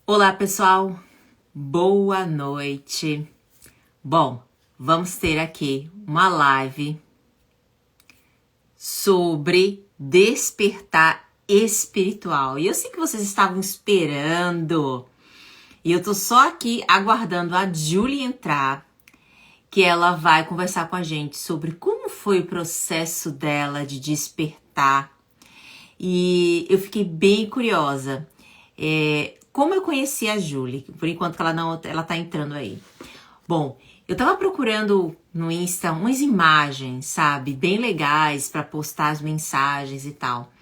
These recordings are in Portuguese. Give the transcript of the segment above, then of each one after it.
Olá, pessoal. Boa noite. Bom, vamos ter aqui uma live sobre despertar espiritual. E eu sei que vocês estavam esperando. E eu tô só aqui aguardando a Julie entrar, que ela vai conversar com a gente sobre como foi o processo dela de despertar. E eu fiquei bem curiosa. Como eu conheci a Julie, por enquanto que ela tá entrando aí. Bom, eu tava procurando no Insta umas imagens, sabe, bem legais pra postar as mensagens e tal.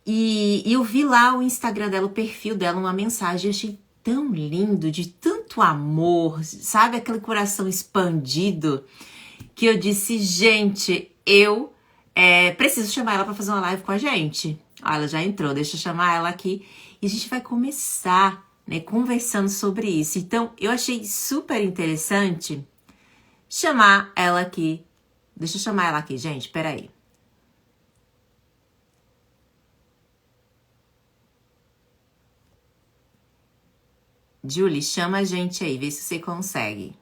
E eu vi lá o Instagram dela, o perfil dela, uma mensagem, eu achei tão lindo, de tanto amor, sabe, aquele coração expandido, que eu disse, gente, eu preciso chamar ela pra fazer uma live com a gente. Ah, ela já entrou, deixa eu chamar ela aqui e a gente vai começar, né, conversando sobre isso. Então, eu achei super interessante chamar ela aqui. Deixa eu chamar ela aqui, gente, peraí. Julie, chama a gente aí, vê se você consegue.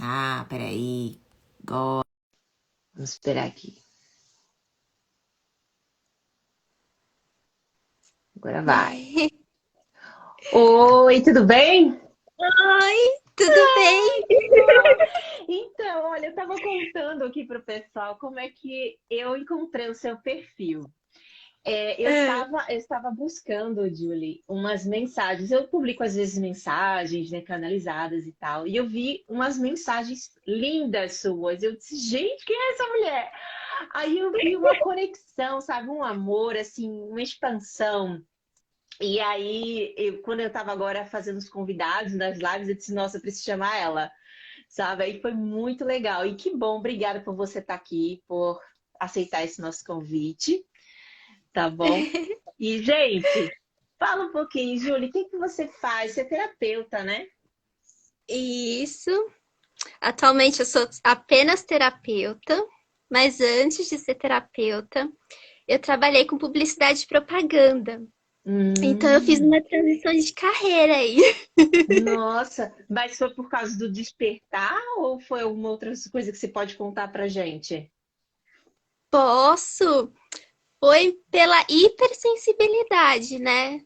Ah, peraí. Vamos esperar aqui. Agora vai. Oi, tudo bem? Oi, tudo bem? Então, olha, eu estava contando aqui para o pessoal como é que eu encontrei o seu perfil. Ah, Eu estava buscando, Julie, umas mensagens. Eu publico às vezes mensagens, né, canalizadas e tal. E eu vi umas mensagens lindas suas. Eu disse, gente, quem é essa mulher? Aí eu vi uma conexão, sabe? Um amor, assim, uma expansão. E aí, quando eu estava agora fazendo os convidados das lives, eu disse, nossa, eu preciso chamar ela, sabe? Aí foi muito legal. E que bom, obrigada por você estar aqui, por aceitar esse nosso convite, tá bom? E, gente, fala um pouquinho, Júlia, o que que você faz? Você é terapeuta, né? isso. Atualmente eu sou apenas terapeuta, mas antes de ser terapeuta, eu trabalhei com publicidade e propaganda. Então eu fiz Hum, uma transição de carreira aí. nossa, mas foi por causa do despertar ou foi alguma outra coisa que você pode contar pra gente? Posso? Foi pela hipersensibilidade, né?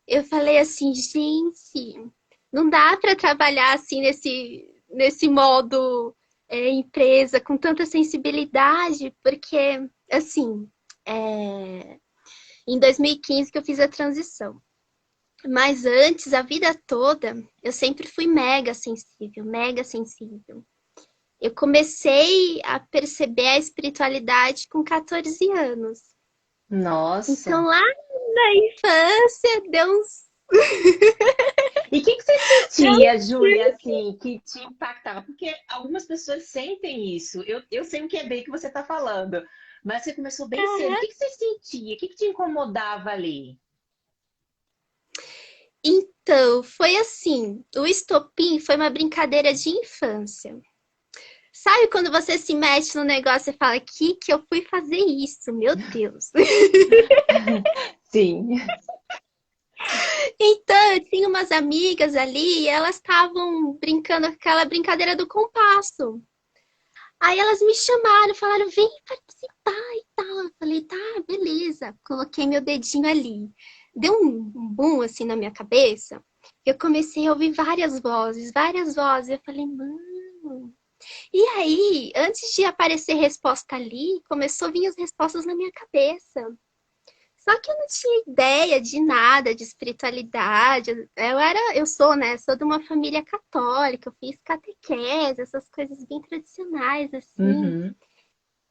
Eu falei assim, gente, não dá para trabalhar assim nesse modo empresa com tanta sensibilidade, porque assim, é, em 2015 que eu fiz a transição. Mas antes, a vida toda, eu sempre fui mega sensível, mega sensível. Eu comecei a perceber a espiritualidade com 14 anos. Então, Nossa. lá na infância, deu uns. E o que que você Deu sentia, uns... Júlia, assim, que te impactava? Porque algumas pessoas sentem isso. Eu sei o que é bem que você está falando, mas você começou bem cedo. O que que você sentia? O que que te incomodava ali? Então, foi assim, o estopim foi uma brincadeira de infância. Sabe quando você se mete no negócio e fala, que eu fui fazer isso? Meu Deus. Sim. Então, eu tinha umas amigas ali e elas estavam brincando aquela brincadeira do compasso. Aí elas me chamaram, falaram, vem participar e tal. Eu falei, tá, beleza. Coloquei meu dedinho ali. Deu um boom assim na minha cabeça. Eu comecei a ouvir várias vozes, várias vozes. Eu falei, mano. E aí, antes de aparecer resposta ali, começou a vir as respostas na minha cabeça. Só que eu não tinha ideia de nada de espiritualidade. Eu sou, né? Sou de uma família católica, eu fiz catequese, essas coisas bem tradicionais, assim. Uhum.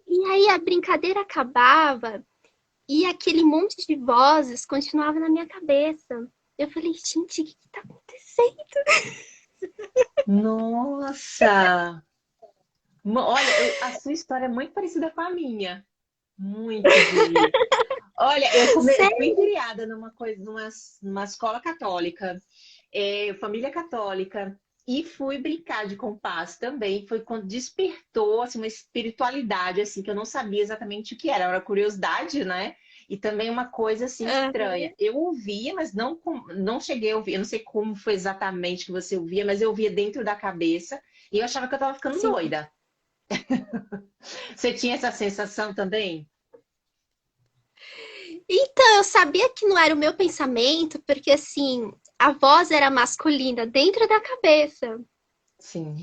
E aí a brincadeira acabava e aquele monte de vozes continuava na minha cabeça. Eu falei, gente, o que tá acontecendo? Nossa! Olha, a sua história é muito parecida com a minha. Muito, Julie. Olha, fui Sério? criada numa escola católica, família católica. e fui brincar de compasso também. Foi quando despertou assim, uma espiritualidade assim que eu não sabia exatamente o que era. Era curiosidade, né? E também uma coisa assim estranha. Aham. Eu ouvia, mas não cheguei a ouvir. Eu não sei como foi exatamente que você ouvia, mas eu ouvia dentro da cabeça e eu achava que eu estava ficando Sim. doida. Você tinha essa sensação também? Então, eu sabia que não era o meu pensamento, porque assim, a voz era masculina dentro da cabeça. Sim.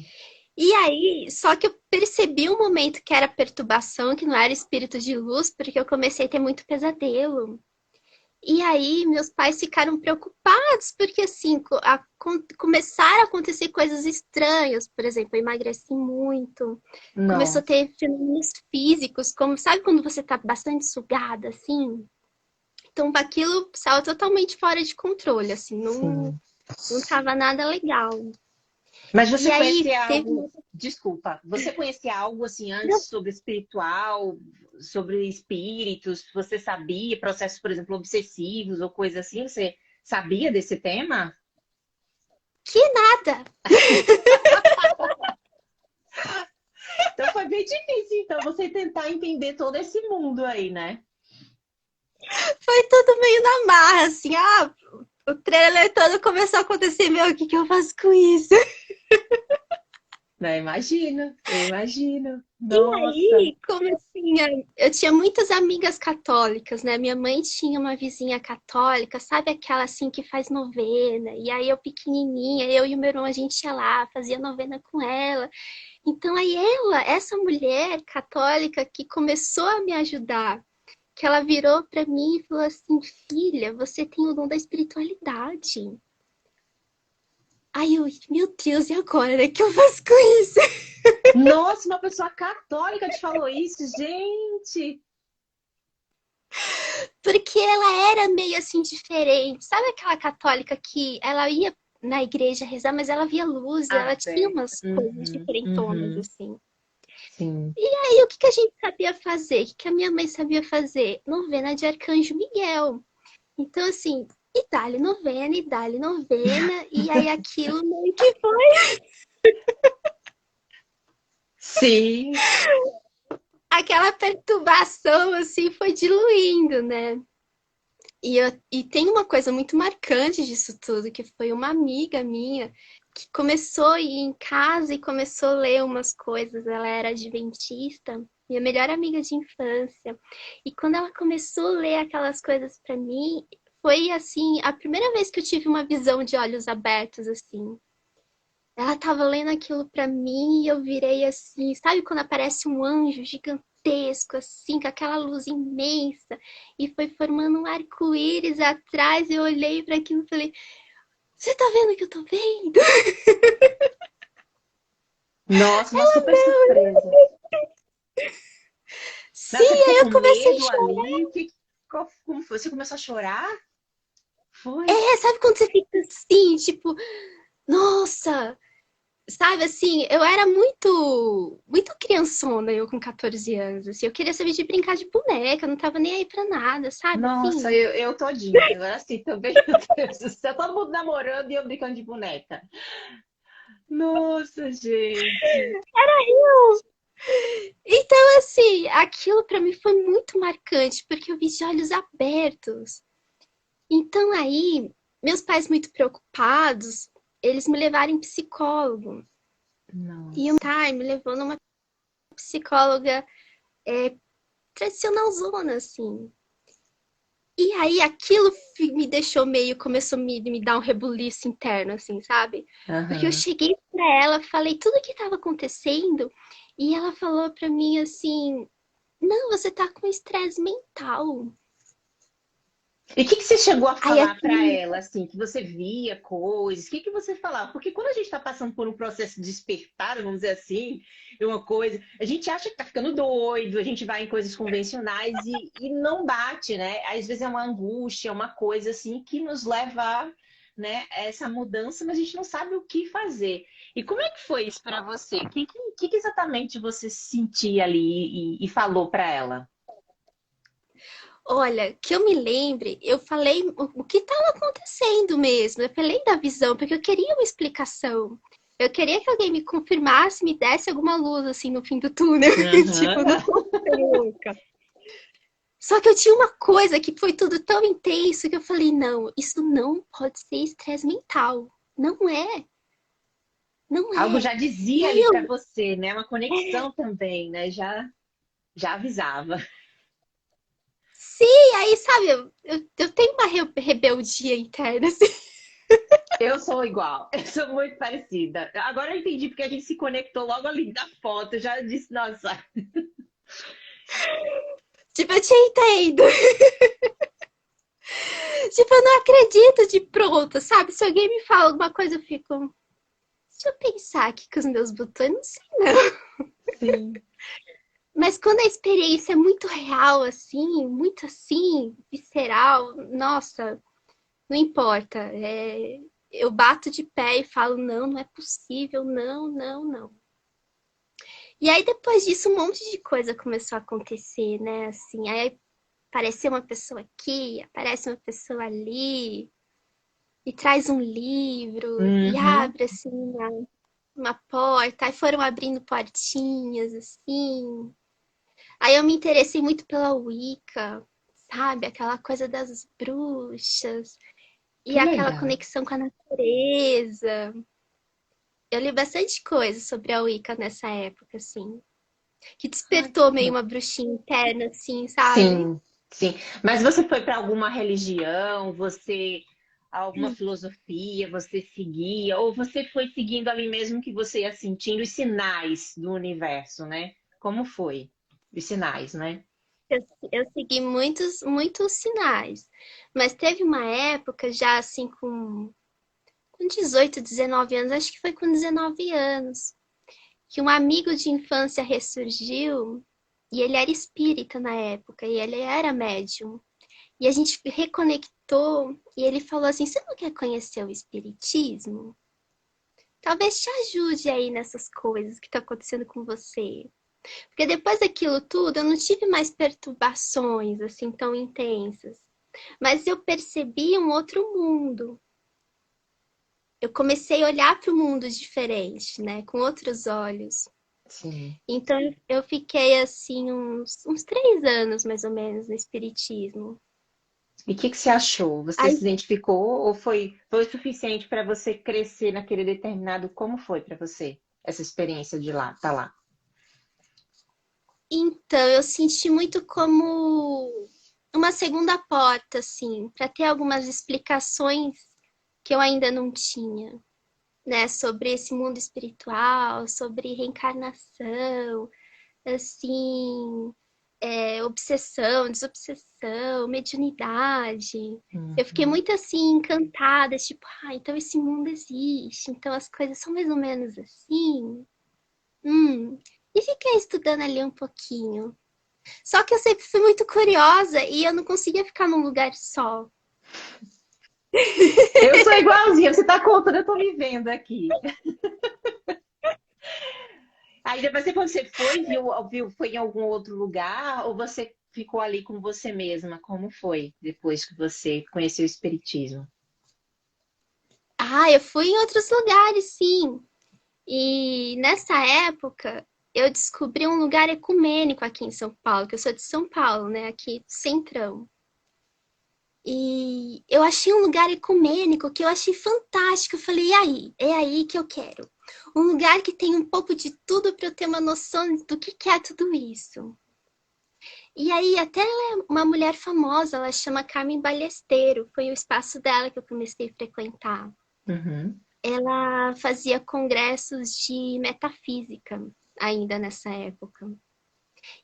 E aí, só que eu percebi um momento que era perturbação, que não era espírito de luz, porque eu comecei a ter muito pesadelo. E aí, meus pais ficaram preocupados, porque assim, começaram a acontecer coisas estranhas. Por exemplo, eu emagreci muito, começou a Nossa, ter fenômenos físicos, como sabe quando você tá bastante sugada, assim? Então, aquilo saiu totalmente fora de controle, assim, sim. não tava nada legal. Mas E você aí, conhecia teve algo, desculpa, você conhecia algo assim uma. antes sobre espiritual, sobre espíritos? Você sabia processos, por exemplo, obsessivos ou coisa assim? Você sabia desse tema? Que nada! Então foi bem difícil, então, você tentar entender todo esse mundo aí, né? Foi tudo meio na marra, assim, o trailer todo começou a acontecer, meu, o que que eu faço com isso? Né, imagino, eu imagino. E Nossa. aí, como assim, eu tinha muitas amigas católicas, né? Minha mãe tinha uma vizinha católica, sabe aquela assim que faz novena? E aí eu pequenininha, eu e o meu irmão, a gente ia lá, fazia novena com ela. Então aí essa mulher católica que começou a me ajudar, que ela virou para mim e falou assim: "Filha, você tem o dom da espiritualidade". Aí eu, meu Deus, e agora? O que eu faço com isso? Nossa, uma pessoa católica te falou isso, gente. Porque ela era meio assim diferente. Sabe aquela católica que ela ia na igreja rezar, mas ela via luz, ela tinha Aberta. umas coisas Uhum, diferentonas, uhum, assim. sim. E aí, o que que a gente sabia fazer? O que que a minha mãe sabia fazer? Novena de Arcanjo Miguel. Então, assim, e dali novena, e aí aquilo meio que foi. Sim. Aquela perturbação, assim, foi diluindo, né? E tem uma coisa muito marcante disso tudo, que foi uma amiga minha que começou a ir em casa e começou a ler umas coisas. Ela era adventista, minha melhor amiga de infância. E quando ela começou a ler aquelas coisas para mim, foi assim, a primeira vez que eu tive uma visão de olhos abertos, assim. Ela tava lendo aquilo pra mim e eu virei assim, sabe quando aparece um anjo gigantesco, assim, com aquela luz imensa, e foi formando um arco-íris atrás. Eu olhei para aquilo e falei: Você tá vendo o que eu tô vendo? Nossa, uma super surpresa. Sim, Não, você ficou aí com eu comecei a medo chorar. ali? Como foi? Você começou a chorar? Foi? É, sabe quando você fica assim, tipo, nossa, sabe assim, eu era muito criançona, eu com 14 anos, assim, eu queria saber de brincar de boneca, eu não tava nem aí pra nada, sabe Nossa, assim? eu todinha. Eu era assim também, meu Deus do céu. Todo mundo namorando e eu brincando de boneca. Nossa, gente. Então, assim, aquilo pra mim foi muito marcante, porque eu vi de olhos abertos. Então, aí, meus pais muito preocupados, eles me levaram em psicólogo. E um Nossa. time me levou numa psicóloga tradicionalzona, assim. E aí, aquilo me deixou meio, começou a me dar um rebuliço interno, assim, sabe? Porque eu Aham. cheguei pra ela, falei tudo o que estava acontecendo, e ela falou pra mim assim: Não, você tá com estresse mental. E o que que você chegou a Aí falar para assim, ela, assim, que você via coisas? O que que você falava? Porque quando a gente está passando por um processo de despertar, vamos dizer assim, de uma coisa, a gente acha que tá ficando doido, a gente vai em coisas convencionais e não bate, né? Às vezes é uma angústia, uma coisa assim que nos leva né, a essa mudança, mas a gente não sabe o que fazer. E como é que foi isso para você? O que exatamente você sentia ali e falou para ela? olha, que eu me lembre, eu falei o que estava acontecendo mesmo. Eu falei da visão, porque eu queria uma explicação. Eu queria que alguém me confirmasse, me desse alguma luz, assim, no fim do túnel. Tipo, Aham. não tô louca. Só que eu tinha uma coisa que foi tudo tão intenso que eu falei, não, isso não pode ser estresse mental. Não é, não Algo é. já E dizia aí ali para eu, você, né? Uma conexão também, né? Já avisava. sim, aí, sabe, eu tenho uma rebeldia interna, assim. Eu sou igual, eu sou muito parecida. Agora eu entendi porque a gente se conectou logo ali da foto. Eu já disse, nossa, Tipo, eu te entendo. Tipo, eu não acredito de pronto, sabe? Se alguém me fala alguma coisa, eu fico. Deixa eu pensar aqui com os meus botões, não sei não. sim. Mas quando a experiência é muito real, assim, muito assim, visceral, nossa, não importa. Eu bato de pé e falo, não, não é possível, não, não, não. E aí, depois disso, um monte de coisa começou a acontecer, né? Assim, aí apareceu uma pessoa aqui, aparece uma pessoa ali, e traz um livro, e Uhum. abre, assim, uma porta, aí foram abrindo portinhas, assim. Aí eu me interessei muito pela Wicca, sabe? Aquela coisa das bruxas e Que aquela legal. conexão com a natureza. Eu li bastante coisa sobre a Wicca nessa época, assim, que Ai, despertou que meio bom. uma bruxinha interna, assim, sabe? Sim, sim. Mas você foi para alguma religião? Você alguma filosofia? Você seguia? Ou você foi seguindo ali mesmo que você ia sentindo os sinais do universo, né? Como foi? Os sinais, né? Eu segui muitos, muitos sinais, mas teve uma época já assim com 18, 19 anos, acho que foi com 19 anos, que um amigo de infância ressurgiu e ele era espírita na época e ele era médium. E a gente reconectou e ele falou assim: Você não quer conhecer o espiritismo? Talvez te ajude aí nessas coisas que estão acontecendo com você. Porque depois daquilo tudo, eu não tive mais perturbações assim tão intensas. Mas eu percebi um outro mundo. Eu comecei a olhar para o mundo diferente, né? Com outros olhos. Sim. Então eu fiquei assim uns 3 anos mais ou menos no espiritismo. E o que que você achou? Você se Aí, identificou ou foi suficiente para você crescer naquele determinado? Como foi para você essa experiência de lá, tá lá? então eu senti muito como uma segunda porta, assim, para ter algumas explicações que eu ainda não tinha, né, sobre esse mundo espiritual, sobre reencarnação, assim, obsessão, desobsessão, mediunidade. Eu fiquei Uhum. muito assim encantada, tipo, então esse mundo existe, então as coisas são mais ou menos assim. Hum. E fiquei estudando ali um pouquinho. Só que eu sempre fui muito curiosa e eu não conseguia ficar num lugar só. Eu sou igualzinha, você tá contando, eu tô me vendo aqui. Aí depois quando você foi, foi em algum outro lugar ou você ficou ali com você mesma? Como foi depois que você conheceu o Espiritismo? Eu fui em outros lugares, sim. E nessa época eu descobri um lugar ecumênico aqui em São Paulo, que eu sou de São Paulo, né? Aqui, centrão. E eu achei um lugar ecumênico que eu achei fantástico. Eu falei, e aí? É aí que eu quero. Um lugar que tem um pouco de tudo para eu ter uma noção do que é tudo isso. E aí, até ela é uma mulher famosa, ela chama Carmen Ballesteiro. Foi o espaço dela que eu comecei a frequentar. Uhum. Ela fazia congressos de metafísica ainda nessa época.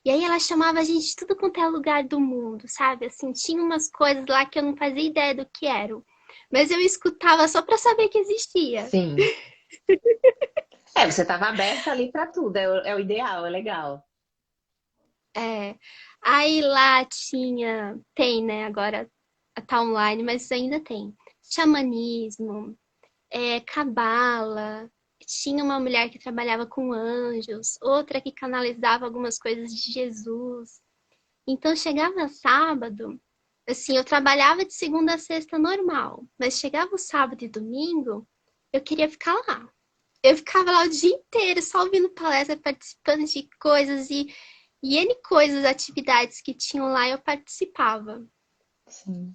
E aí ela chamava a gente de tudo quanto é lugar do mundo, sabe? Assim, tinha umas coisas lá que eu não fazia ideia do que eram. Mas eu escutava só para saber que existia. Sim. É, você estava aberta ali para tudo, é o ideal, é legal. É. Aí lá tem, né? Agora tá online, mas ainda tem. Xamanismo, cabala. Tinha uma mulher que trabalhava com anjos, outra que canalizava algumas coisas de Jesus. Então chegava sábado, assim, eu trabalhava de segunda a sexta normal, mas chegava o sábado e domingo, eu queria ficar lá. eu ficava lá o dia inteiro só ouvindo palestra, participando de coisas e N coisas, atividades que tinham lá, eu participava. Sim.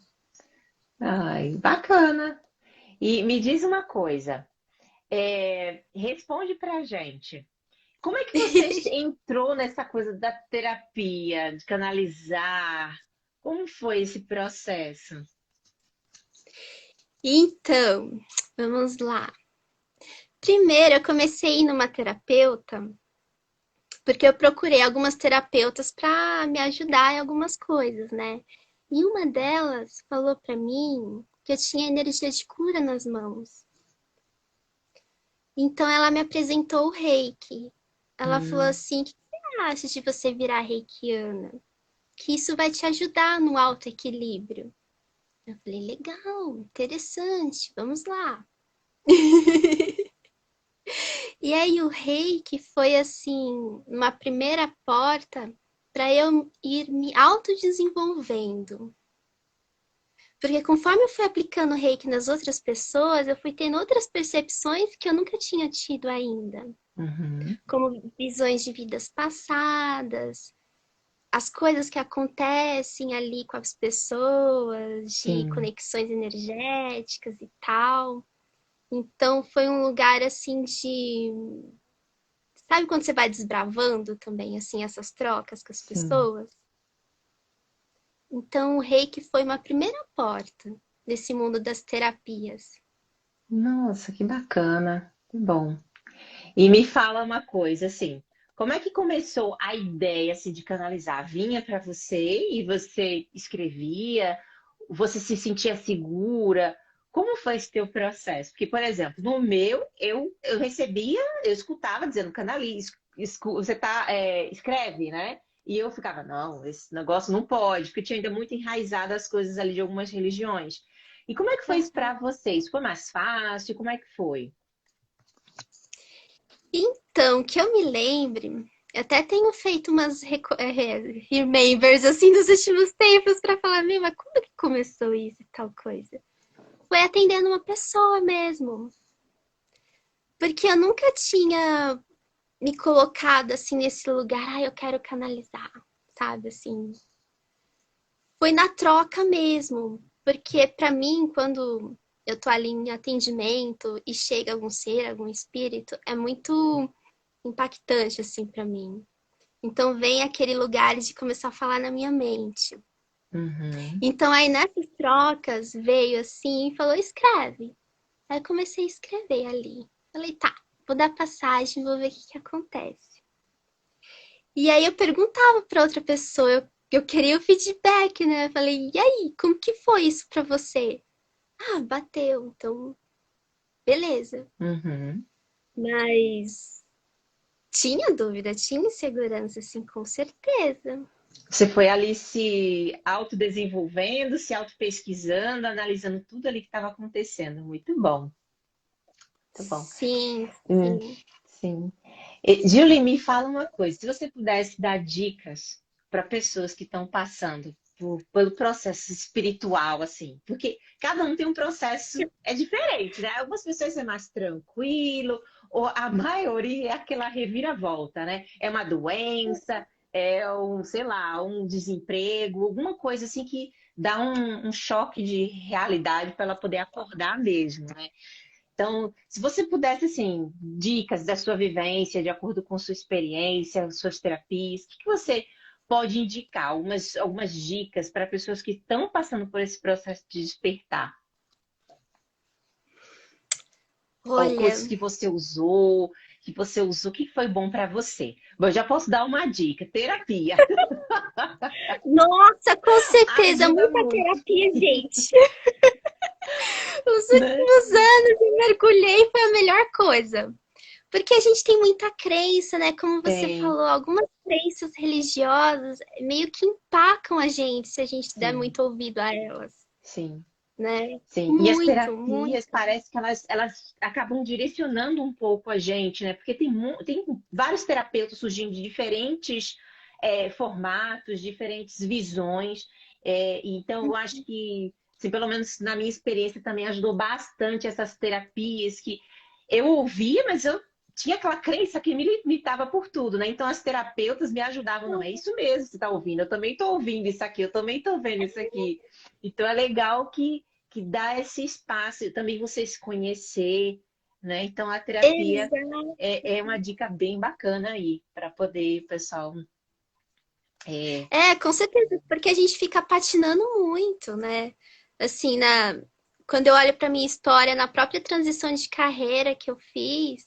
Ai, bacana. E me diz uma coisa, responde pra gente. Como é que você entrou nessa coisa da terapia, de canalizar? Como foi esse processo? Então, vamos lá. Primeiro, eu comecei a ir numa terapeuta, porque eu procurei algumas terapeutas para me ajudar em algumas coisas, né? E uma delas falou para mim que eu tinha energia de cura nas mãos. Então ela me apresentou o Reiki. Ela falou Hum, assim: o que você acha de você virar reikiana? Que isso vai te ajudar no autoequilíbrio. Eu falei: legal, interessante, vamos lá. E aí o reiki foi assim, uma primeira porta para eu ir me autodesenvolvendo. Porque conforme eu fui aplicando o reiki nas outras pessoas, eu fui tendo outras percepções que eu nunca tinha tido ainda. uhum, Como visões de vidas passadas, as coisas que acontecem ali com as pessoas, de sim. conexões energéticas e tal. Então foi um lugar assim de. Sabe quando você vai desbravando também, assim, essas trocas com as Sim. pessoas? Então o reiki foi uma primeira porta nesse mundo das terapias. Nossa, que bacana. Que bom. E me fala uma coisa, assim, como é que começou a ideia assim, de canalizar? Vinha para você e você escrevia? Você se sentia segura? Como foi esse teu processo? Porque, por exemplo, no meu, eu recebia, eu escutava dizendo canaliza, você tá, escreve, né? E eu ficava, não, esse negócio não pode, porque tinha ainda muito enraizado as coisas ali de algumas religiões. E como é que foi isso para vocês? Foi mais fácil? Como é que foi? Então, que eu me lembre, eu até tenho feito umas remembers assim dos últimos tempos para falar, meu, mas como que começou isso e tal coisa? Foi atendendo uma pessoa mesmo, porque eu nunca tinha me colocado assim nesse lugar, ah, eu quero canalizar, sabe assim. Foi na troca mesmo, porque para mim, quando eu tô ali em atendimento e chega algum ser, algum espírito, é muito impactante assim para mim. Então vem aquele lugar de começar a falar na minha mente. Uhum. Então aí nessas trocas veio assim e falou: escreve. Aí eu comecei a escrever ali. Falei, tá, vou dar passagem, vou ver o que acontece. E aí eu perguntava para outra pessoa, eu queria o feedback, né? Eu falei, e aí, como que foi isso para você? Ah, bateu, então beleza. Uhum. Mas tinha dúvida, tinha insegurança, assim, com certeza. Você foi ali se autodesenvolvendo, se autopesquisando, analisando tudo ali que estava acontecendo. Muito bom, muito bom. Sim, Hum, sim. sim. Julie, me fala uma coisa. Se você pudesse dar dicas para pessoas que estão passando pelo processo espiritual, assim, porque cada um tem um processo diferente, né? Algumas pessoas é mais tranquilo, ou a maioria é aquela reviravolta, né? É uma doença, é um, sei lá, um desemprego, alguma coisa assim que dá um choque de realidade para ela poder acordar mesmo, né? Então, se você pudesse, assim, dicas da sua vivência, de acordo com sua experiência, suas terapias, o que que você pode indicar? Algumas dicas para pessoas que estão passando por esse processo de despertar? Ou Olha, coisas que você usou, o que foi bom para você? Bom, eu já posso dar uma dica: terapia. nossa, com certeza, Ajuda muita muito, terapia, gente. Os né? últimos anos eu mergulhei foi a melhor coisa. Porque a gente tem muita crença, né? Como você Tem, falou, algumas crenças religiosas meio que empacam a gente se a gente der sim, muito ouvido a elas, sim. né? Sim, e as Muito, muito. terapias parece que elas acabam direcionando um pouco a gente, né? Porque tem vários terapeutas surgindo de diferentes formatos, diferentes visões. Então, eu acho que, assim, pelo menos na minha experiência, também ajudou bastante essas terapias eu ouvia, mas eu tinha aquela crença que me limitava por tudo, né? Então as terapeutas me ajudavam, não, é isso mesmo que você está ouvindo, eu também estou ouvindo isso aqui, eu também estou vendo isso aqui. Então é legal que dá esse espaço, também você se conhecer, né? Então a terapia Exato. é uma dica bem bacana aí, para poder, pessoal. É, Com certeza, porque a gente fica patinando muito, né? Assim, quando eu olho para minha história, na própria transição de carreira que eu fiz,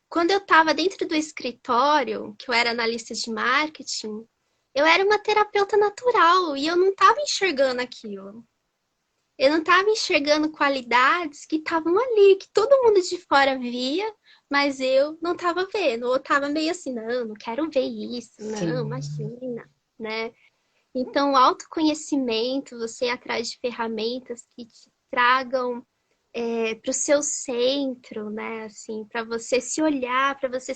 quando eu estava dentro do escritório, que eu era analista de marketing, eu era uma terapeuta natural e eu não estava enxergando aquilo. Eu não estava enxergando qualidades que estavam ali, que todo mundo de fora via, mas eu não estava vendo. Ou estava meio assim, não quero ver isso, não, sim, imagina, né? Então, o autoconhecimento, você ir atrás de ferramentas que te tragam para o seu centro, né? Assim, para você se olhar, para você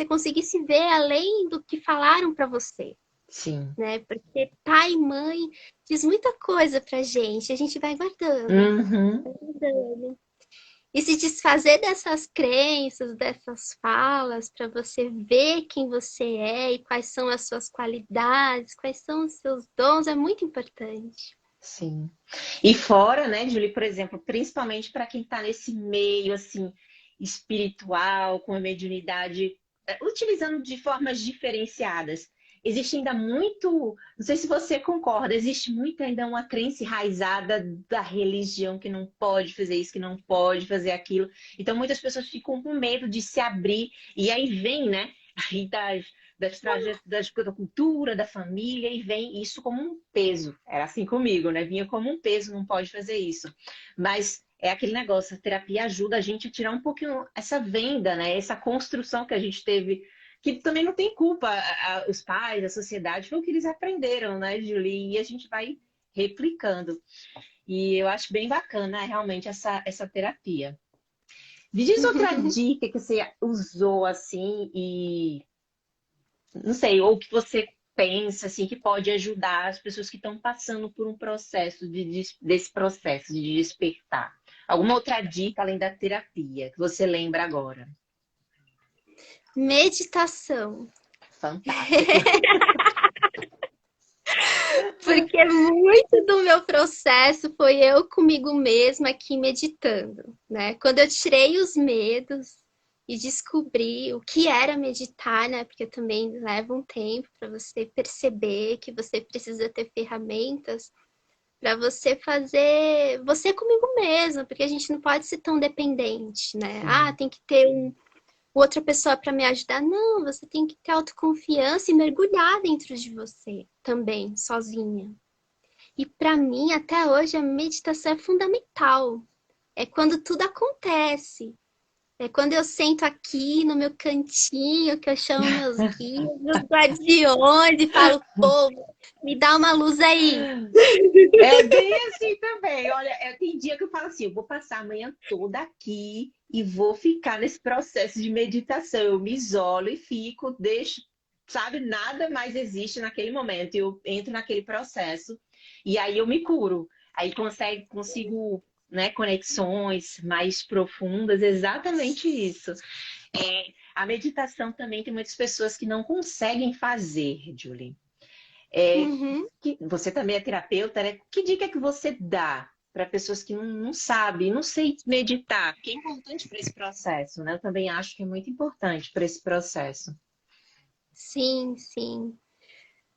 conseguir se ver além do que falaram para você, sim. né? Porque pai e mãe diz muita coisa pra gente, a gente vai guardando, Uhum. guardando. E se desfazer dessas crenças, dessas falas, para você ver quem você é e quais são as suas qualidades, quais são os seus dons, é muito importante. Sim. E fora, né, Julie, por exemplo, principalmente para quem está nesse meio assim espiritual, com a mediunidade, utilizando de formas diferenciadas. Existe ainda muito, não sei se você concorda, existe muito ainda uma crença enraizada da religião que não pode fazer isso, que não pode fazer aquilo. Então muitas pessoas ficam com medo de se abrir e aí vem, né, aí da cultura, da família, e vem isso como um peso. Era assim comigo, né? Vinha como um peso, não pode fazer isso. Mas é aquele negócio, a terapia ajuda a gente a tirar um pouquinho essa venda, né? Essa construção que a gente teve, que também não tem culpa, os pais, a sociedade, foi o que eles aprenderam, né, Julie? E a gente vai replicando. E eu acho bem bacana, realmente, essa terapia. Me diz outra dica que você usou assim e não sei, ou que você pensa assim que pode ajudar as pessoas que estão passando por um processo desse processo de despertar. Alguma outra dica além da terapia que você lembra agora? Meditação. Fantástico. Porque muito do meu processo foi eu comigo mesma aqui meditando, né? Quando eu tirei os medos e descobri o que era meditar, né? Porque também leva um tempo para você perceber que você precisa ter ferramentas para você fazer você comigo mesma, porque a gente não pode ser tão dependente, né? Ah, Sim, tem que ter outra pessoa para me ajudar. Não, você tem que ter autoconfiança e mergulhar dentro de você também, sozinha. E para mim, até hoje, a meditação é fundamental. É quando tudo acontece. É quando eu sento aqui no meu cantinho, que eu chamo meus guias, meus guardiões, e falo, povo, me dá uma luz aí. é bem assim também. Olha, tem dia que eu falo assim, eu vou passar a manhã toda aqui e vou ficar nesse processo de meditação. Eu me isolo e fico, deixo, sabe, nada mais existe naquele momento. Eu entro naquele processo e aí eu me curo. Aí consigo, né, conexões mais profundas, exatamente isso. A meditação também tem muitas pessoas que não conseguem fazer, Julie. É, Uhum. você também é terapeuta, né? Que dica que você dá para pessoas que não sabem, não sei meditar? Que é importante para esse processo, né? Eu também acho que é muito importante para esse processo. Sim, sim.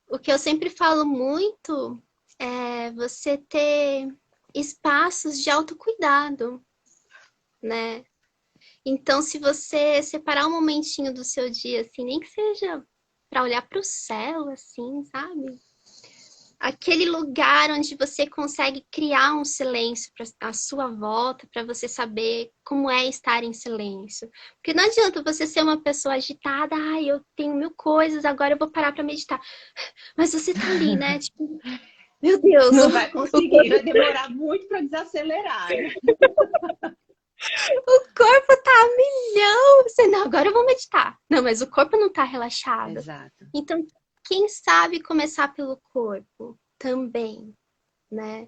O que eu sempre falo muito é você ter espaços de autocuidado, né? Então, se você separar um momentinho do seu dia, assim, nem que seja para olhar para o céu, assim, sabe? Aquele lugar onde você consegue criar um silêncio à sua volta, para você saber como é estar em silêncio. Porque não adianta você ser uma pessoa agitada, ai, eu tenho mil coisas, agora eu vou parar para meditar. Mas você tá ali, né? Tipo, meu Deus, Não vai o conseguir, corpo, vai demorar muito para desacelerar, né? o corpo tá a milhão. Você, não, agora eu vou meditar. Não, mas o corpo não tá relaxado. Exato. Então, quem sabe começar pelo corpo também, né?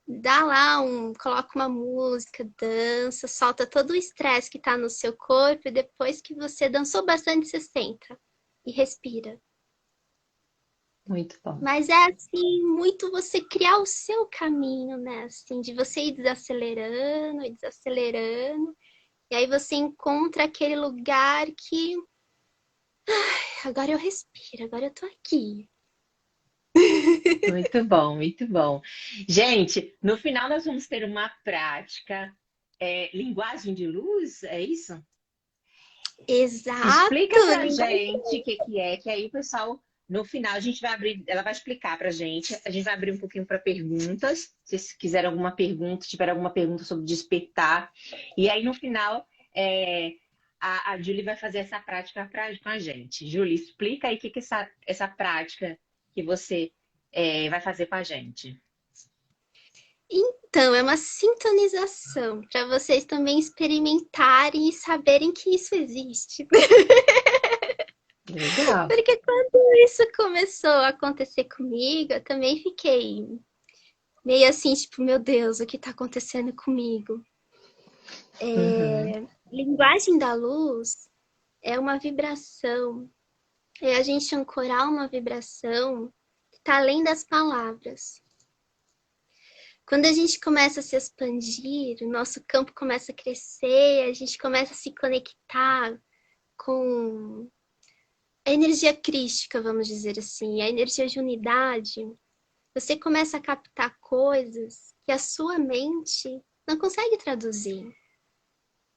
dá lá coloca uma música, dança, solta todo o estresse que tá no seu corpo e depois que você dançou bastante, você senta e respira. Muito bom. Mas é assim, muito você criar o seu caminho, né? Assim, de você ir desacelerando e desacelerando. E aí você encontra aquele lugar que agora eu respiro, agora eu tô aqui. Muito bom, muito bom. Gente, no final nós vamos ter uma prática, linguagem de luz, é isso? Explica Exato! pra gente o que que é, que aí o pessoal, no final, a gente vai abrir, ela vai explicar pra gente, a gente vai abrir um pouquinho para perguntas, se vocês quiserem alguma pergunta, se tiver alguma pergunta sobre despertar, e aí no final, a Julie vai fazer essa prática com a gente. Julie, explica aí o que que essa prática que você vai fazer com a gente. Então, é uma sintonização para vocês também experimentarem e saberem que isso existe. Legal. Porque quando isso começou a acontecer comigo, eu também fiquei meio assim, tipo, meu Deus, o que está acontecendo comigo? Uhum. Linguagem da luz é uma vibração, é a gente ancorar uma vibração que está além das palavras. Quando a gente começa a se expandir, o nosso campo começa a crescer, a gente começa a se conectar com a energia crística, vamos dizer assim, a energia de unidade, você começa a captar coisas que a sua mente não consegue traduzir.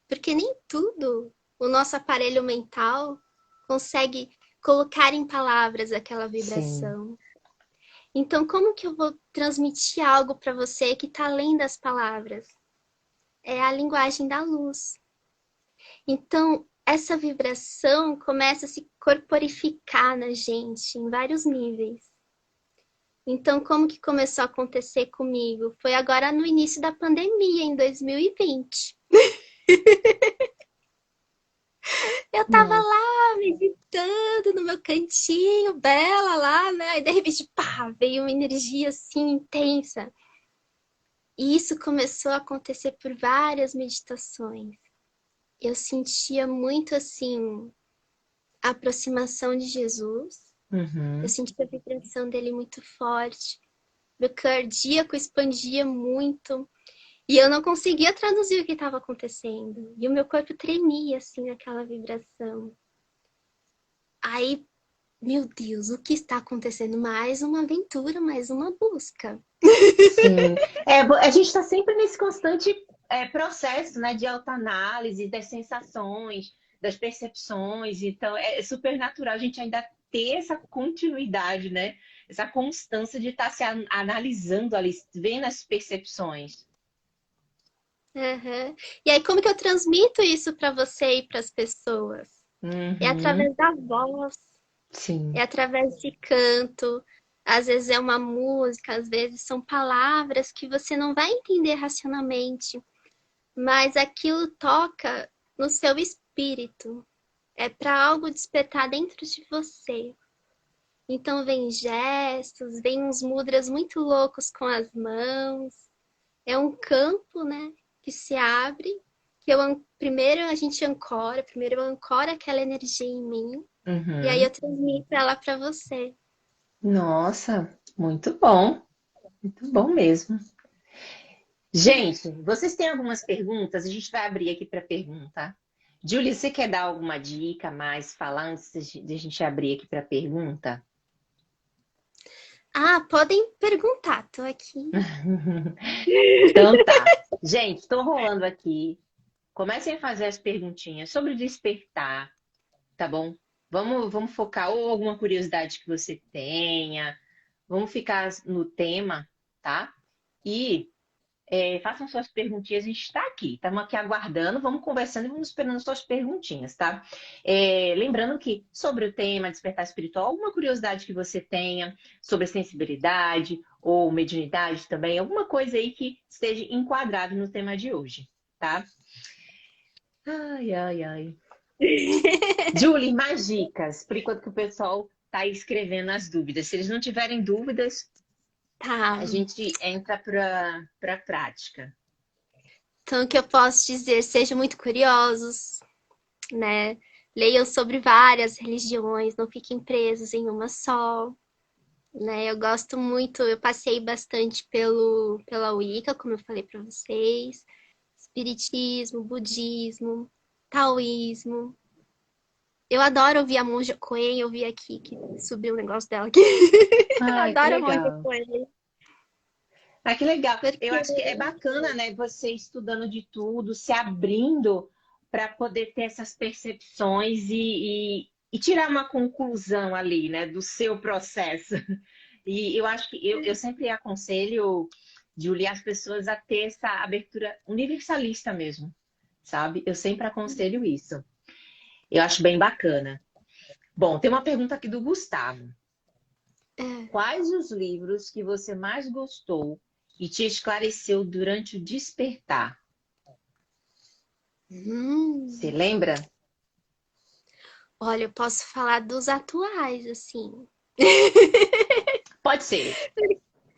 Porque nem tudo o nosso aparelho mental consegue colocar em palavras aquela Sim. vibração. Então, como que eu vou transmitir algo para você que está além das palavras? É a linguagem da luz. Então, essa vibração começa a se corporificar na gente em vários níveis. Então, como que começou a acontecer comigo? Foi agora no início da pandemia, em 2020. Eu tava Nossa. lá meditando no meu cantinho, bela lá, né? E de repente, pá, veio uma energia assim intensa. E isso começou a acontecer por várias meditações. Eu sentia muito assim a aproximação de Jesus. Eu Uhum. sentia a vibração dele muito forte. Meu cardíaco expandia muito. E eu não conseguia traduzir o que estava acontecendo. E o meu corpo tremia, assim, naquela vibração. Aí, meu Deus, o que está acontecendo? Mais uma aventura, mais uma busca. Sim. A gente está sempre nesse constante processo, né, de autoanálise das sensações, das percepções. Então, é super natural a gente ainda ter essa continuidade, né? Essa constância de estar se analisando ali, vendo as percepções. Uhum. E aí, como que eu transmito isso para você e para as pessoas? É Uhum. através da voz, é Sim. através de canto. Às vezes é uma música, às vezes são palavras que você não vai entender racionalmente, mas aquilo toca no seu espírito. É para algo despertar dentro de você. Então vem gestos, vem uns mudras muito loucos com as mãos. É um campo, né, que se abre, que primeiro a gente ancora, primeiro eu ancoro aquela energia em mim e aí eu Uhum. transmito ela para você. Nossa, muito bom mesmo. Gente, vocês têm algumas perguntas? A gente vai abrir aqui para pergunta. Julie, você quer dar alguma dica a mais, falar antes de a gente abrir aqui para pergunta? Ah, podem perguntar, tô aqui. Então tá. Gente, estou rolando aqui. Comecem a fazer as perguntinhas sobre despertar, tá bom? Vamos focar ou alguma curiosidade que você tenha. Vamos ficar no tema, tá? E façam suas perguntinhas, a gente está aqui. Estamos aqui aguardando, vamos conversando e vamos esperando suas perguntinhas, tá? Lembrando que sobre o tema despertar espiritual, alguma curiosidade que você tenha sobre sensibilidade ou mediunidade também, alguma coisa aí que esteja enquadrado no tema de hoje, tá? Ai, ai, ai. Julie, mais dicas, por enquanto que o pessoal está escrevendo as dúvidas. Se eles não tiverem dúvidas, Tá. a gente entra para a prática. Então, o que eu posso dizer? Sejam muito curiosos, né? Leiam sobre várias religiões, não fiquem presos em uma só, né? Eu gosto muito, eu passei bastante pela Wicca, como eu falei para vocês, espiritismo, budismo, taoísmo. Eu adoro ouvir a Monja Coen, eu vi aqui que subiu o negócio dela aqui. Eu Ai, que adoro a Monja legal. Coen, Ah, que legal. Eu porque acho que é bacana, né, você estudando de tudo, se abrindo para poder ter essas percepções e tirar uma conclusão ali, né, do seu processo. E eu acho que eu sempre aconselho, Julia, as pessoas a ter essa abertura universalista mesmo, sabe? Eu sempre aconselho isso. Eu acho bem bacana. Bom, tem uma pergunta aqui do Gustavo. é, Quais os livros que você mais gostou e te esclareceu durante o despertar? Você hum, lembra? olha, eu posso falar dos atuais, assim. Pode ser.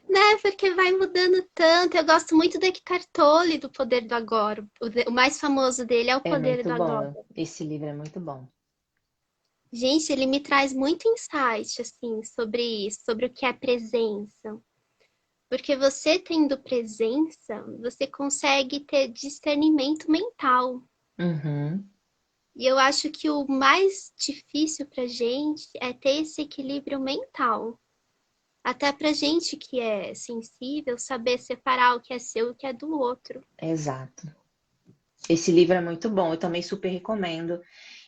Né, porque vai mudando tanto. Eu gosto muito do Eckhart Tolle, do Poder do Agora. O mais famoso dele é o É Poder muito do Agora. bom. Esse livro é muito bom. Gente, ele me traz muito insight, assim, sobre isso, sobre o que é presença. Porque você tendo presença, você consegue ter discernimento mental. Uhum. E eu acho que o mais difícil pra gente é ter esse equilíbrio mental. Até pra gente que é sensível, saber separar o que é seu e o que é do outro. Exato. Esse livro é muito bom. Eu também super recomendo.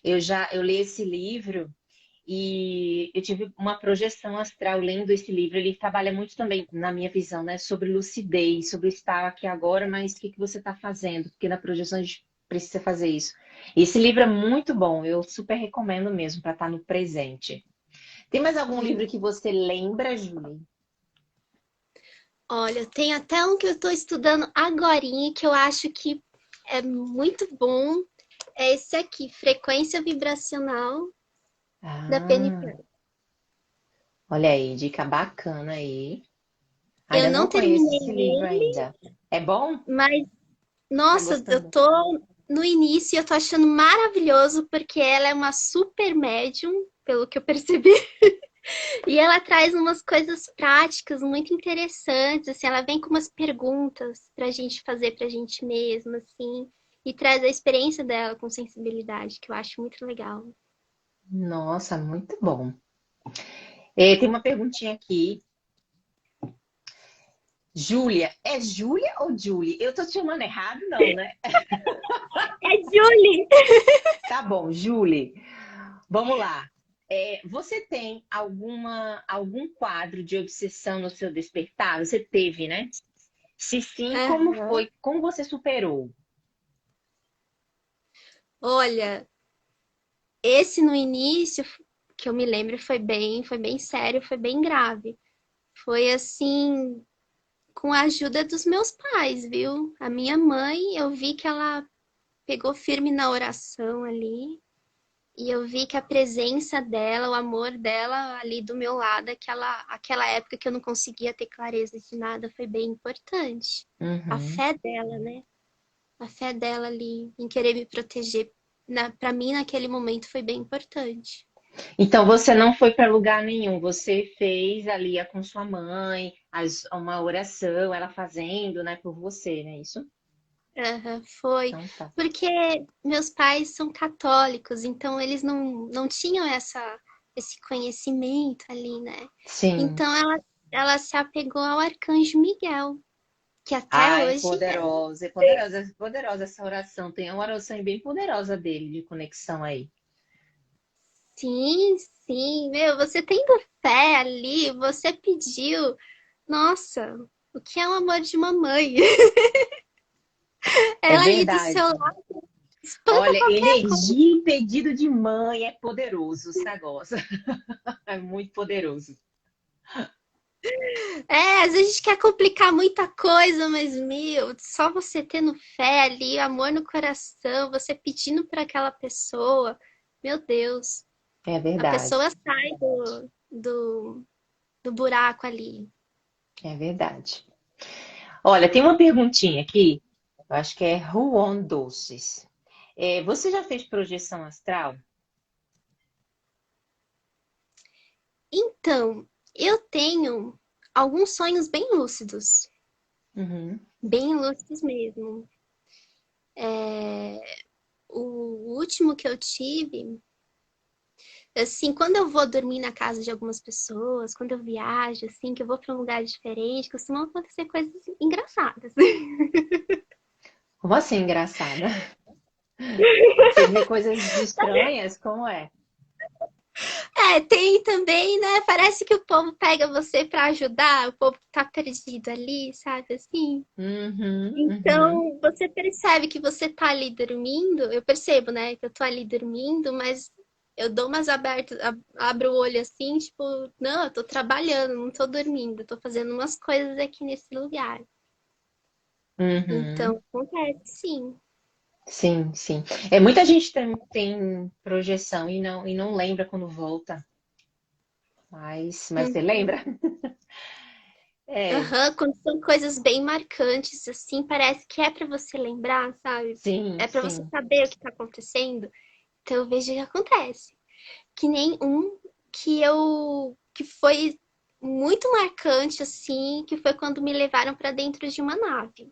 Eu li esse livro e eu tive uma projeção astral lendo esse livro. Ele trabalha muito também, na minha visão, né, sobre lucidez, sobre estar aqui agora, mas o que que você está fazendo? Porque na projeção a gente precisa fazer isso. E esse livro é muito bom. Eu super recomendo mesmo para estar no presente. Tem mais algum livro que você lembra, Julie? Olha, tem até um que eu estou estudando agorinha, que eu acho que é muito bom. É esse aqui, Frequência Vibracional da Ah, PNP. olha aí, dica bacana aí. Eu Ainda não não conheço terminei esse livro ele, ainda. É bom? mas, Tá nossa, eu gostando? tô no início e eu tô achando maravilhoso, porque ela é uma super médium, pelo que eu percebi. E ela traz umas coisas práticas muito interessantes, assim, ela vem com umas perguntas pra gente fazer pra gente mesma, assim, e traz a experiência dela com sensibilidade, que eu acho muito legal. Nossa, muito bom. Tem uma perguntinha aqui. Júlia, é Júlia ou Julie? Eu tô te chamando errado, não, né? É Julie! Tá bom, Julie. Vamos lá. Você tem algum quadro de obsessão no seu despertar? Você teve, né? Se sim, como Aham. foi? Como você superou? Olha, esse no início, que eu me lembro, foi bem sério, foi bem grave. Foi assim, com a ajuda dos meus pais, viu? A minha mãe, eu vi que ela pegou firme na oração ali. E eu vi que a presença dela, o amor dela ali do meu lado, aquela época que eu não conseguia ter clareza de nada, foi bem importante. A Uhum. fé dela, né? A fé dela ali em querer me proteger, para mim naquele momento foi bem importante. Então você não foi para lugar nenhum, você fez ali com sua mãe, uma oração, ela fazendo, né, por você, né? Isso? Aham, foi. Então tá. Porque meus pais são católicos, então eles não tinham esse conhecimento ali, né? Sim. Então ela se apegou ao Arcanjo Miguel, que até Ah, hoje é poderosa essa oração. Tem uma oração bem poderosa dele de conexão aí. sim, sim, meu, você tendo fé ali, você pediu, nossa, o que é o amor de mamãe? É Ela ali do seu verdade. lado espanta Olha, qualquer coisa. energia e pedido de mãe é poderoso esse negócio. É muito poderoso. É, às vezes a gente quer complicar muita coisa, mas, meu, só você tendo fé ali, amor no coração, você pedindo para aquela pessoa, meu Deus, É a verdade. pessoa sai do buraco ali. É verdade. Olha, tem uma perguntinha aqui, eu acho que é Juan Doces. Você já fez projeção astral? Então, eu tenho alguns sonhos Uhum. bem lúcidos mesmo. É, o último que eu tive, assim, quando eu vou dormir na casa de algumas pessoas, quando eu viajo, assim, que eu vou para um lugar diferente, costumam acontecer coisas engraçadas. Como assim, engraçada? Você vê coisas estranhas? Como é? É, tem também, né? Parece que o povo pega você para ajudar, o povo que tá perdido ali, sabe assim? Uhum, uhum. Então, você percebe que você tá ali dormindo, eu percebo, né, que eu tô ali dormindo, mas eu dou umas abertas, abro o olho assim, tipo, não, eu tô trabalhando, não tô dormindo, eu tô fazendo umas coisas aqui nesse lugar. Uhum. Então, acontece sim. Sim, sim. Muita gente tem projeção e não lembra quando volta. Mas você Uhum. lembra? É, Aham, quando são coisas bem marcantes, assim, parece que é pra você lembrar, sabe? sim, É pra você sim. saber o que tá acontecendo. Então, eu vejo que acontece. Que nem um que foi muito marcante assim, que foi quando me levaram para dentro de uma nave.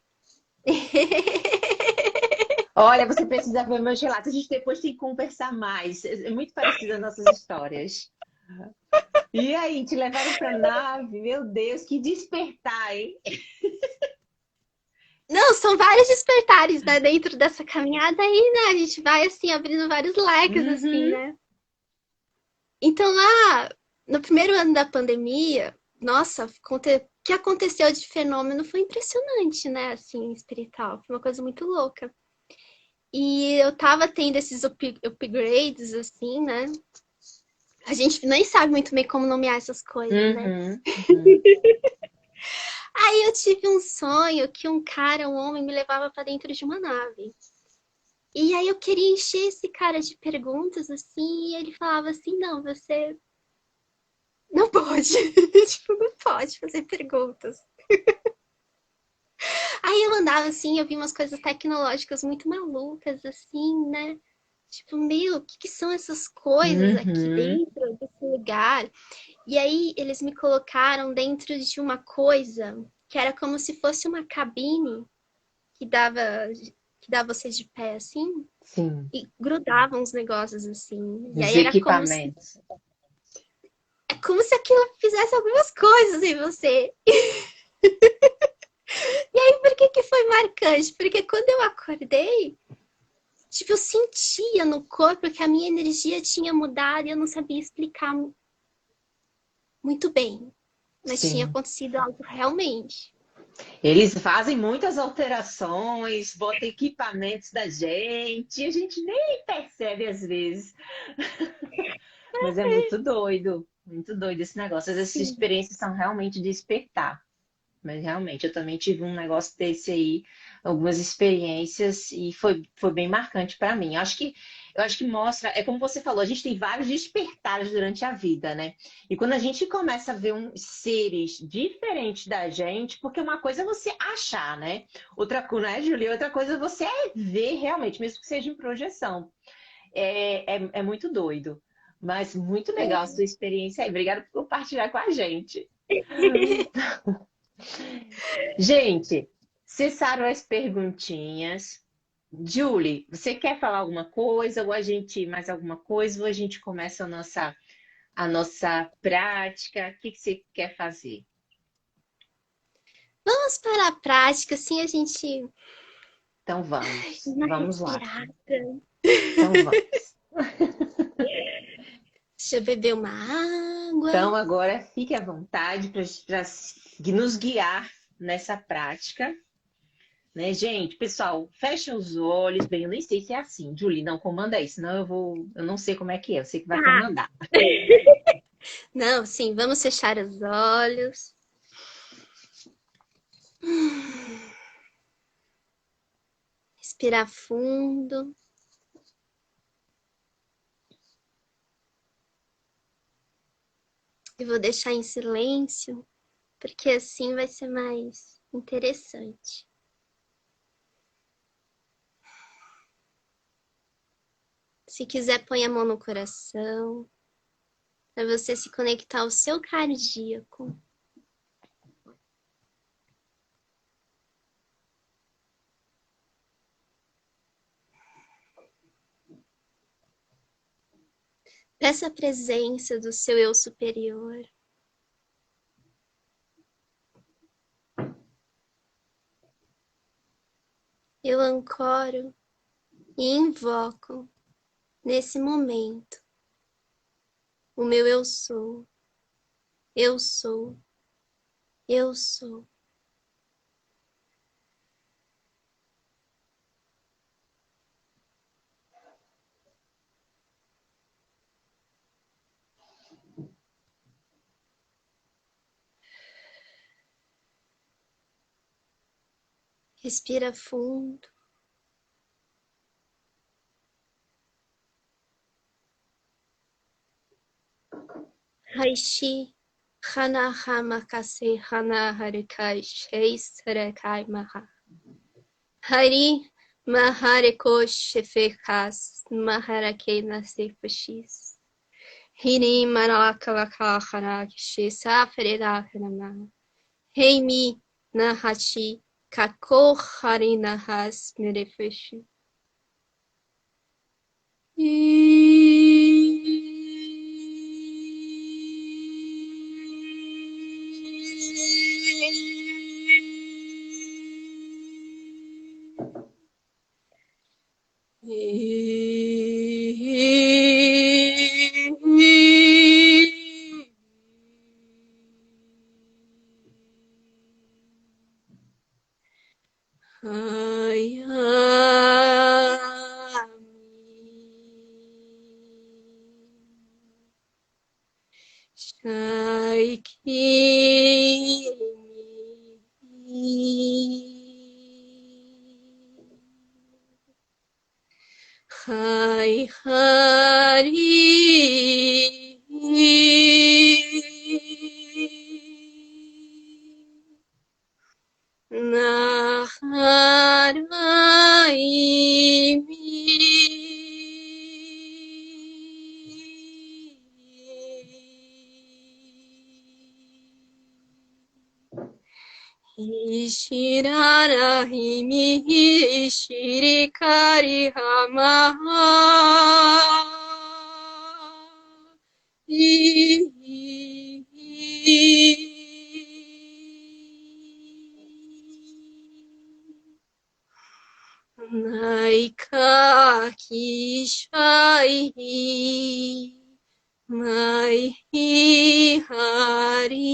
Olha, você precisa ver meus relatos. A gente depois tem que conversar mais. É muito parecido as nossas histórias. E aí, te levaram pra nave? Meu Deus, que despertar, hein? Não, são vários despertares, né, dentro dessa caminhada aí, né? A gente vai assim abrindo vários leques assim, Uhum. né? Então lá no primeiro ano da pandemia, nossa, o que aconteceu de fenômeno foi impressionante, né? Assim, espiritual, foi uma coisa muito louca. E eu tava tendo esses upgrades, assim, né? A gente nem sabe muito bem como nomear essas coisas, né? Uhum, uhum. Aí eu tive um sonho que um cara, um homem, me levava pra dentro de uma nave. E aí eu queria encher esse cara de perguntas, assim, e ele falava assim, não, você não pode. Tipo, não pode fazer perguntas. Aí eu andava assim, eu vi umas coisas tecnológicas muito malucas, assim, né? Tipo, meu, o que, que são essas coisas aqui Uhum. dentro desse lugar? E aí eles me colocaram dentro de uma coisa que era como se fosse uma cabine que dava que dava você de pé assim Sim, e grudavam uns negócios assim. E os aí era equipamentos. como se aquilo fizesse algumas coisas em você. E aí por que que foi marcante? Porque quando eu acordei, tipo, eu sentia no corpo que a minha energia tinha mudado e eu não sabia explicar muito bem, mas tinha Sim. acontecido algo realmente. Eles fazem muitas alterações, botam equipamentos da gente, a gente nem percebe às vezes. Mas é muito doido esse negócio. Às vezes, essas Sim. experiências são realmente de despertar. Mas realmente, eu também tive um negócio desse aí, algumas experiências, e foi bem marcante para mim. Eu acho que mostra, é como você falou, a gente tem vários despertares durante a vida, né? E quando a gente começa a ver seres diferentes da gente, porque uma coisa é você achar, né? Outra coisa, né, Julia? Outra coisa é você ver realmente, mesmo que seja em projeção. É muito doido. Mas muito legal a sua experiência aí. Obrigada por compartilhar com a gente. Gente, cessaram as perguntinhas. Julie, você quer falar alguma coisa, ou a gente mais alguma coisa, ou a gente começa a nossa prática? O que que você quer fazer? Vamos para a prática, assim a gente Então vamos, uma vamos lá. respirada. Então vamos. Deixa eu beber uma Então água. agora fique à vontade para nos guiar nessa prática, né, gente? Pessoal, fecha os olhos. Bem, eu nem sei se é assim. Julie, não comanda isso, senão eu não sei como é que é. Eu sei que vai Tá. comandar. Não, sim, vamos fechar os olhos. Respirar fundo. E vou deixar em silêncio porque assim vai ser mais interessante. Se quiser, põe a mão no coração, para você se conectar ao seu cardíaco. Peça a presença do seu eu superior. Eu ancoro e invoco nesse momento o meu eu sou, eu sou, eu sou. Respira fundo. Raishi, Hana Hamakase, Hana Harikai, Shei Sarekai Maha. Hari, Mahareko Shefekas, Maharake Nasefashis. Hini Manalakalaka Hanakishi, Safereda Hanama. Heimi Nahashi, Kako Harinahas Merefeshi. Hai Hari Ishirarahimi Shirikari Hamaha Naika Kishai Mai Hari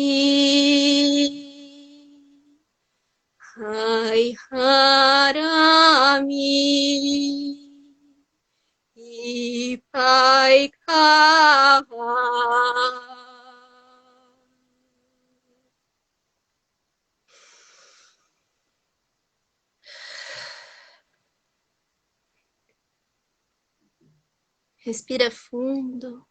Hai Harami Ipai Kaha. Respira fundo.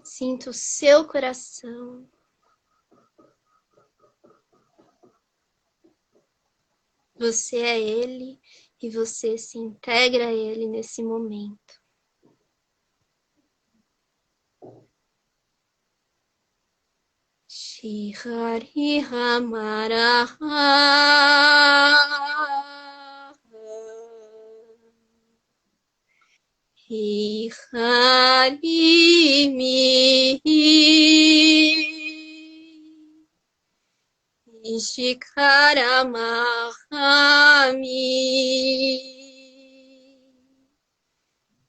Sinta o seu coração. Você é ele e você se integra a ele nesse momento. Shihari Hamaraha Hiharimi Ishikara Mahami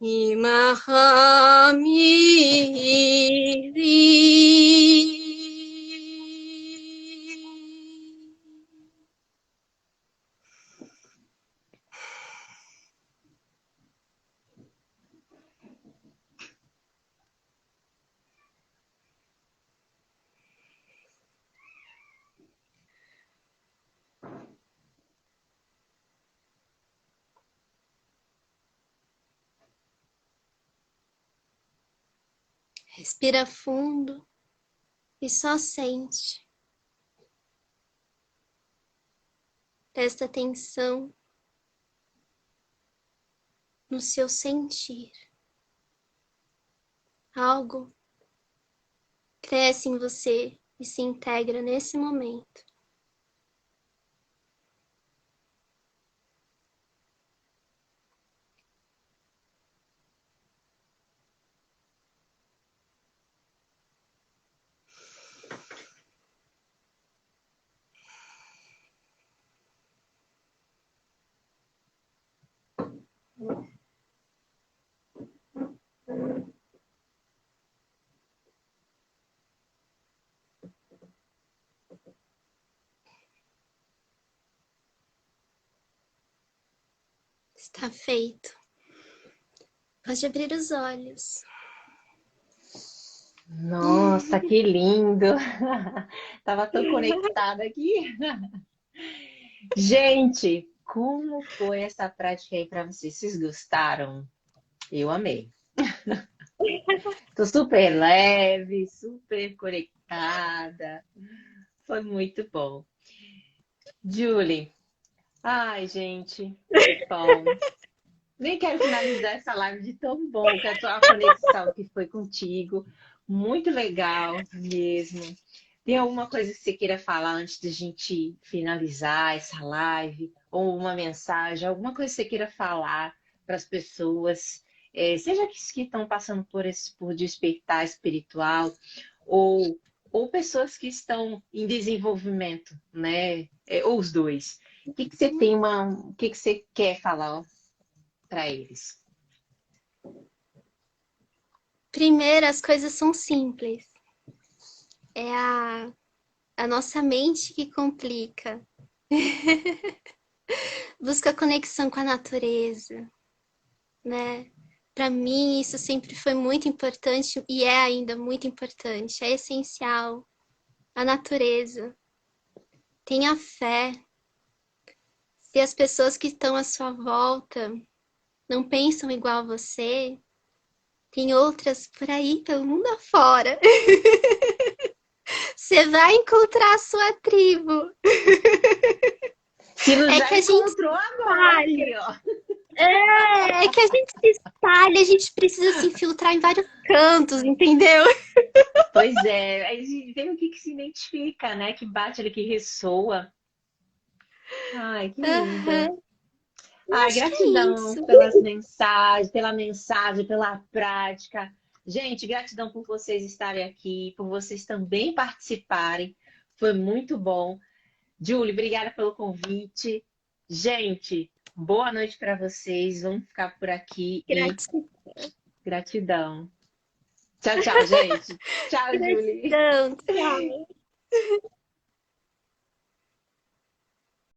Imahami. Respira fundo e só sente. Presta atenção no seu sentir. Algo cresce em você e se integra nesse momento. Está feito. Pode abrir os olhos. Nossa, que lindo! Tava tão conectada aqui. Gente, como foi essa prática aí para vocês? Vocês gostaram? Eu amei. Tô super leve, super conectada. Foi muito bom. Julie, ai, gente, bom. Nem quero finalizar essa live de tão bom que a tua conexão que foi contigo. Muito legal mesmo. Tem alguma coisa que você queira falar antes de a gente finalizar essa live? Ou uma mensagem, alguma coisa que você queira falar para as pessoas, seja que estão passando por despertar espiritual, ou, ou pessoas que estão em desenvolvimento, né? Ou os dois. O que você quer falar para eles? Primeiro, as coisas são simples. É a nossa mente que complica. Busca conexão com a natureza, né? Para mim, isso sempre foi muito importante e é ainda muito importante. É essencial. A natureza. Tenha fé. Se as pessoas que estão à sua volta não pensam igual a você, tem outras por aí pelo mundo afora. Você vai encontrar a sua tribo. Silo É já que a gente encontrou agora aqui, ó. É que a gente se espalha, a gente precisa se infiltrar em vários cantos, entendeu? Pois é, aí a gente vê o que se identifica, né? Que bate ali, que ressoa. Ai, que lindo. Aham, eu Ai, acho que é gratidão isso. pela mensagem, pela prática. Gente, gratidão por vocês estarem aqui, por vocês também participarem. Foi muito bom. Julie, obrigada pelo convite. Gente, boa noite para vocês. Vamos ficar por aqui e Gratidão, gratidão. Tchau, tchau, gente. Tchau, Julie. gratidão, tchau.